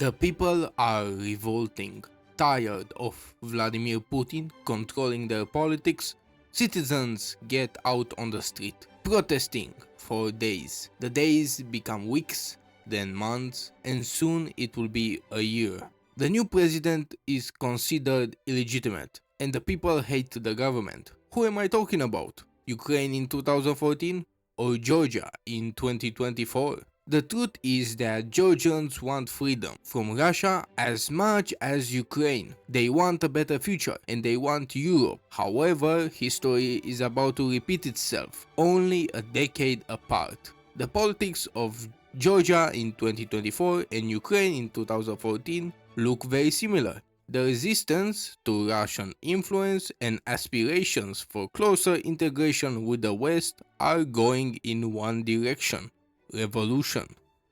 The people are revolting. Tired of Vladimir Putin controlling their politics, citizens get out on the street, protesting for days. The days become weeks, then months, and soon it will be a year. The new president is considered illegitimate, and the people hate the government. Who am I talking about? Ukraine in 2014 or Georgia in 2024? The truth is that Georgians want freedom from Russia as much as Ukraine. They want a better future and they want Europe. However, history is about to repeat itself, only a decade apart. The politics of Georgia in 2024 and Ukraine in 2014 look very similar. The resistance to Russian influence and aspirations for closer integration with the West are going in one direction: revolution.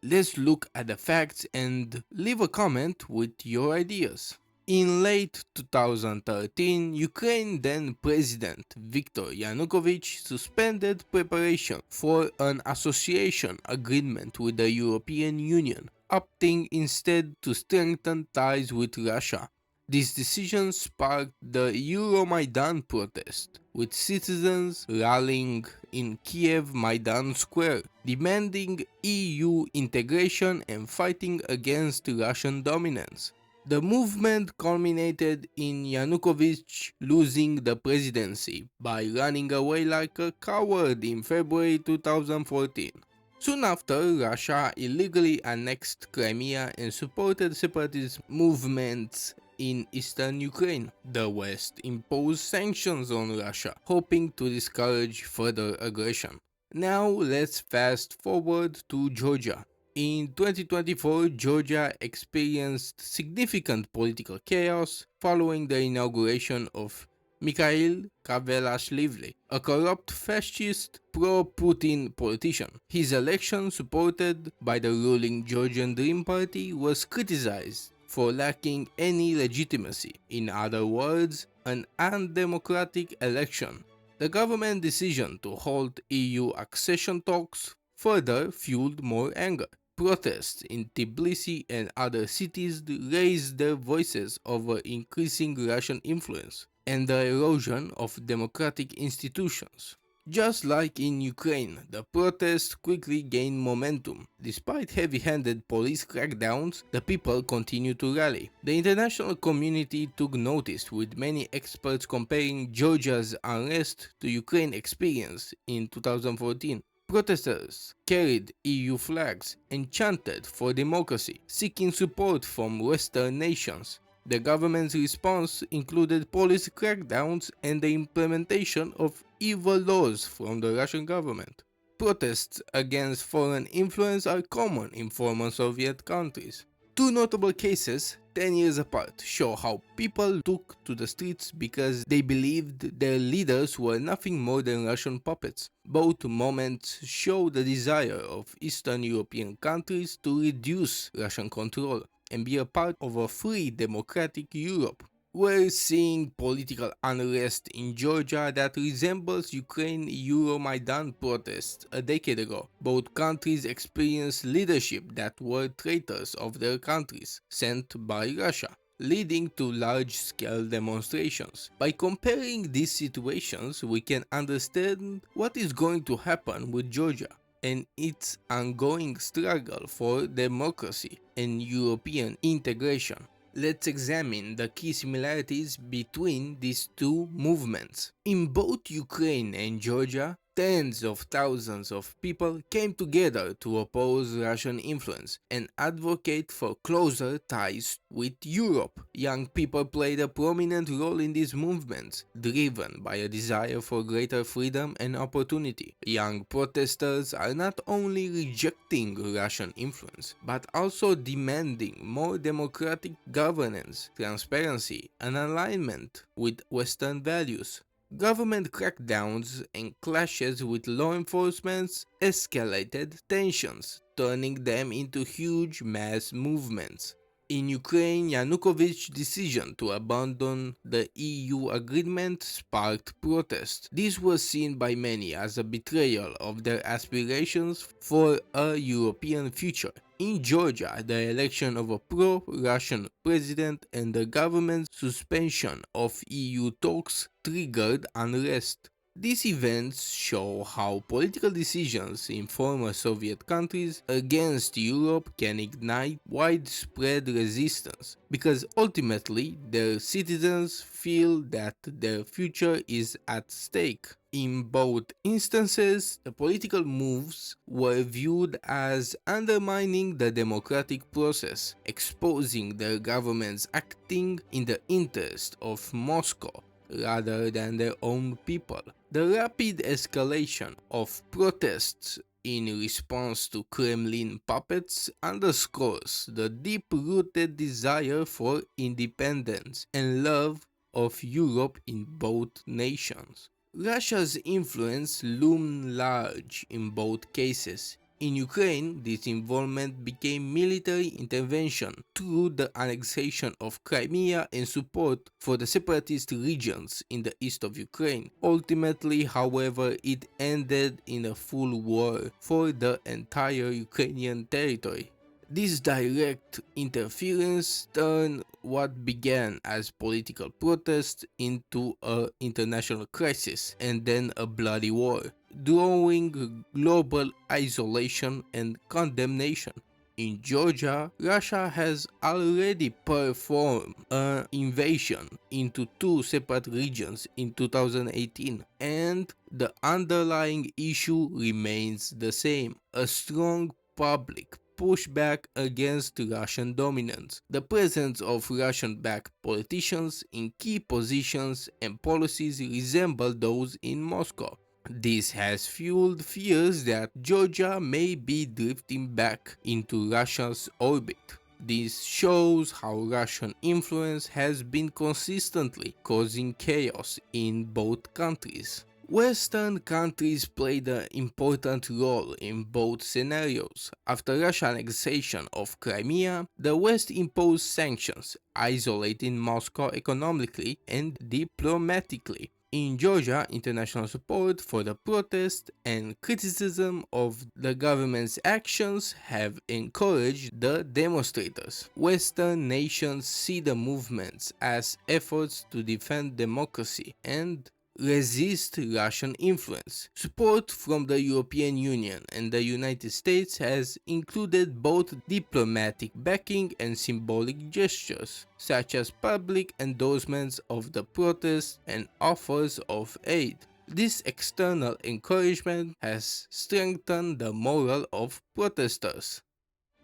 Let's look at the facts and leave a comment with your ideas. In late 2013, Ukraine then President Viktor Yanukovych suspended preparation for an association agreement with the European Union, opting instead to strengthen ties with Russia. This decision sparked the Euromaidan protest, with citizens rallying in Kiev Maidan Square, demanding EU integration and fighting against Russian dominance. The movement culminated in Yanukovych losing the presidency by running away like a coward in February 2014. Soon after, Russia illegally annexed Crimea and supported separatist movements in eastern Ukraine. The West imposed sanctions on Russia, hoping to discourage further aggression. Now let's fast forward to Georgia. In 2024, Georgia experienced significant political chaos following the inauguration of Mikhail Kavelashvili, a corrupt fascist pro-Putin politician. His election, supported by the ruling Georgian Dream Party, was criticized for lacking any legitimacy. In other words, an undemocratic election. The government decision to halt EU accession talks further fueled more anger. Protests in Tbilisi and other cities raised their voices over increasing Russian influence and the erosion of democratic institutions. Just like in Ukraine, the protests quickly gained momentum. Despite heavy-handed police crackdowns, the people continued to rally. The international community took notice, with many experts comparing Georgia's unrest to Ukraine's experience in 2014. Protesters carried EU flags and chanted for democracy, seeking support from Western nations. The government's response included police crackdowns and the implementation of evil laws from the Russian government. Protests against foreign influence are common in former Soviet countries. Two notable cases, 10 years apart, show how people took to the streets because they believed their leaders were nothing more than Russian puppets. Both moments show the desire of Eastern European countries to reduce Russian control and be a part of a free democratic Europe. We're seeing political unrest in Georgia that resembles Ukraine Euromaidan protests a decade ago. Both countries experienced leadership that were traitors of their countries, sent by Russia, leading to large-scale demonstrations. By comparing these situations, we can understand what is going to happen with Georgia and its ongoing struggle for democracy and European integration. Let's examine the key similarities between these two movements. In both Ukraine and Georgia, tens of thousands of people came together to oppose Russian influence and advocate for closer ties with Europe. Young people played a prominent role in these movements, driven by a desire for greater freedom and opportunity. Young protesters are not only rejecting Russian influence, but also demanding more democratic governance, transparency, and alignment with Western values. Government crackdowns and clashes with law enforcement escalated tensions, turning them into huge mass movements. In Ukraine, Yanukovych's decision to abandon the EU agreement sparked protest. This was seen by many as a betrayal of their aspirations for a European future. In Georgia, the election of a pro-Russian president and the government's suspension of EU talks triggered unrest. These events show how political decisions in former Soviet countries against Europe can ignite widespread resistance, because ultimately their citizens feel that their future is at stake. In both instances, the political moves were viewed as undermining the democratic process, exposing their governments acting in the interest of Moscow rather than their own people. The rapid escalation of protests in response to Kremlin puppets underscores the deep-rooted desire for independence and love of Europe in both nations. Russia's influence loomed large in both cases. In Ukraine, this involvement became military intervention through the annexation of Crimea and support for the separatist regions in the east of Ukraine. Ultimately, however, it ended in a full war for the entire Ukrainian territory. This direct interference turned what began as political protest into an international crisis and then a bloody war, drawing global isolation and condemnation. In Georgia, Russia has already performed an invasion into two separate regions in 2018, and the underlying issue remains the same: a strong public pushback against Russian dominance. The presence of Russian-backed politicians in key positions and policies resemble those in Moscow. This has fueled fears that Georgia may be drifting back into Russia's orbit. This shows how Russian influence has been consistently causing chaos in both countries. Western countries played an important role in both scenarios. After Russia's annexation of Crimea, the West imposed sanctions, isolating Moscow economically and diplomatically. In Georgia, international support for the protest and criticism of the government's actions have encouraged the demonstrators. Western nations see the movements as efforts to defend democracy and resist Russian influence. Support from the European Union and the United States has included both diplomatic backing and symbolic gestures, such as public endorsements of the protests and offers of aid. This external encouragement has strengthened the morale of protesters.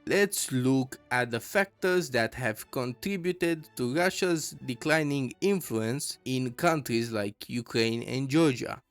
Let's look at the factors that have contributed to Russia's declining influence in countries like Ukraine and Georgia.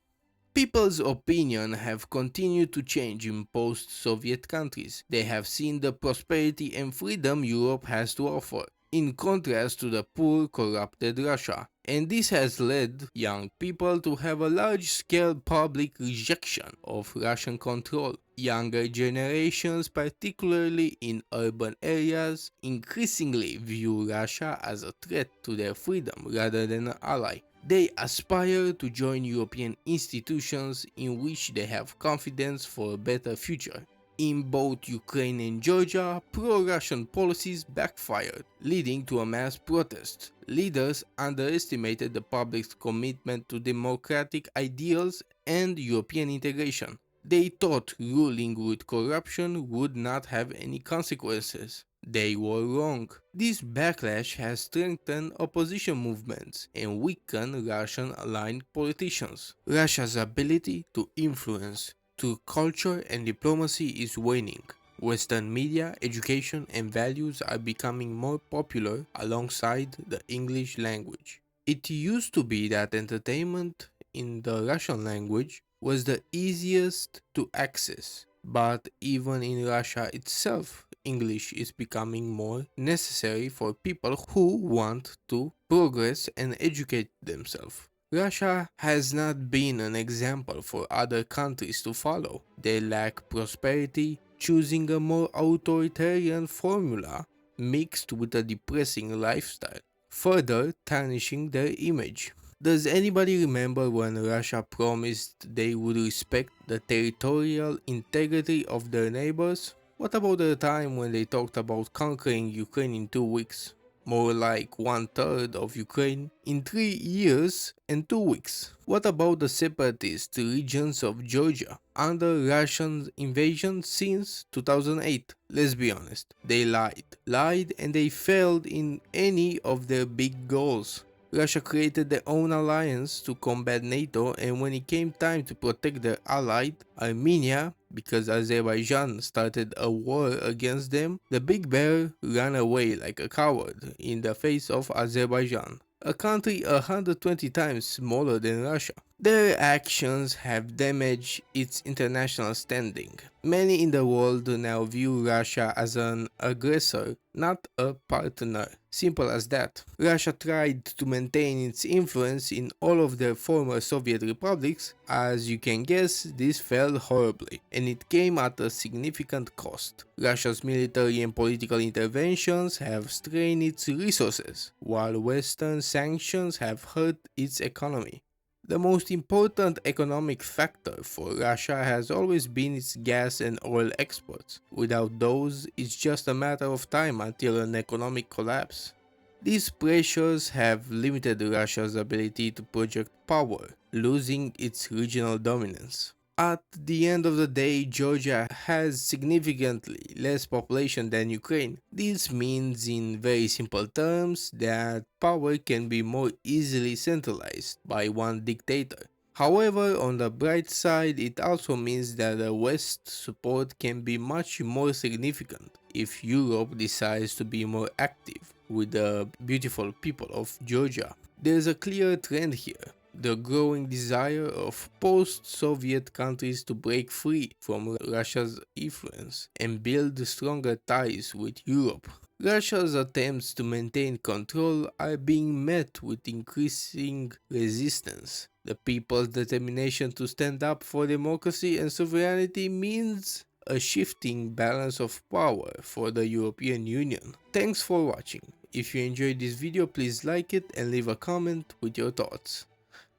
People's opinion have continued to change in post-Soviet countries. They have seen the prosperity and freedom Europe has to offer, in contrast to the poor, corrupted Russia. And this has led young people to have a large-scale public rejection of Russian control. Younger generations, particularly in urban areas, increasingly view Russia as a threat to their freedom rather than an ally. They aspire to join European institutions in which they have confidence for a better future. In both Ukraine and Georgia, pro-Russian policies backfired, leading to a mass protest. Leaders underestimated the public's commitment to democratic ideals and European integration. They thought ruling with corruption would not have any consequences. They were wrong. This backlash has strengthened opposition movements and weakened Russian-aligned politicians. Russia's ability to influence through culture and diplomacy is waning. Western media, education, and values are becoming more popular alongside the English language. It used to be that entertainment in the Russian language was the easiest to access, but even in Russia itself, English is becoming more necessary for people who want to progress and educate themselves. Russia has not been an example for other countries to follow. They lack prosperity, choosing a more authoritarian formula mixed with a depressing lifestyle, further tarnishing their image. Does anybody remember when Russia promised they would respect the territorial integrity of their neighbors? What about the time when they talked about conquering Ukraine in 2 weeks? More like one third of Ukraine in 3 years and 2 weeks. What about the separatist regions of Georgia under Russian invasion since 2008? Let's be honest, they lied and they failed in any of their big goals. Russia created their own alliance to combat NATO, and when it came time to protect their ally, Armenia, because Azerbaijan started a war against them, the big bear ran away like a coward in the face of Azerbaijan, a country 120 times smaller than Russia. Their actions have damaged its international standing. Many in the world now view Russia as an aggressor, not a partner. Simple as that. Russia tried to maintain its influence in all of the former Soviet republics. As you can guess, this failed horribly, and it came at a significant cost. Russia's military and political interventions have strained its resources, while Western sanctions have hurt its economy. The most important economic factor for Russia has always been its gas and oil exports. Without those, it's just a matter of time until an economic collapse. These pressures have limited Russia's ability to project power, losing its regional dominance. At the end of the day, Georgia has significantly less population than Ukraine. This means, in very simple terms, that power can be more easily centralized by one dictator. However, on the bright side, it also means that the West's support can be much more significant if Europe decides to be more active with the beautiful people of Georgia. There's a clear trend here: the growing desire of post-Soviet countries to break free from Russia's influence and build stronger ties with Europe. Russia's attempts to maintain control are being met with increasing resistance. The people's determination to stand up for democracy and sovereignty means a shifting balance of power for the European Union. Thanks for watching. If you enjoyed this video, please like it and leave a comment with your thoughts.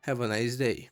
Have a nice day.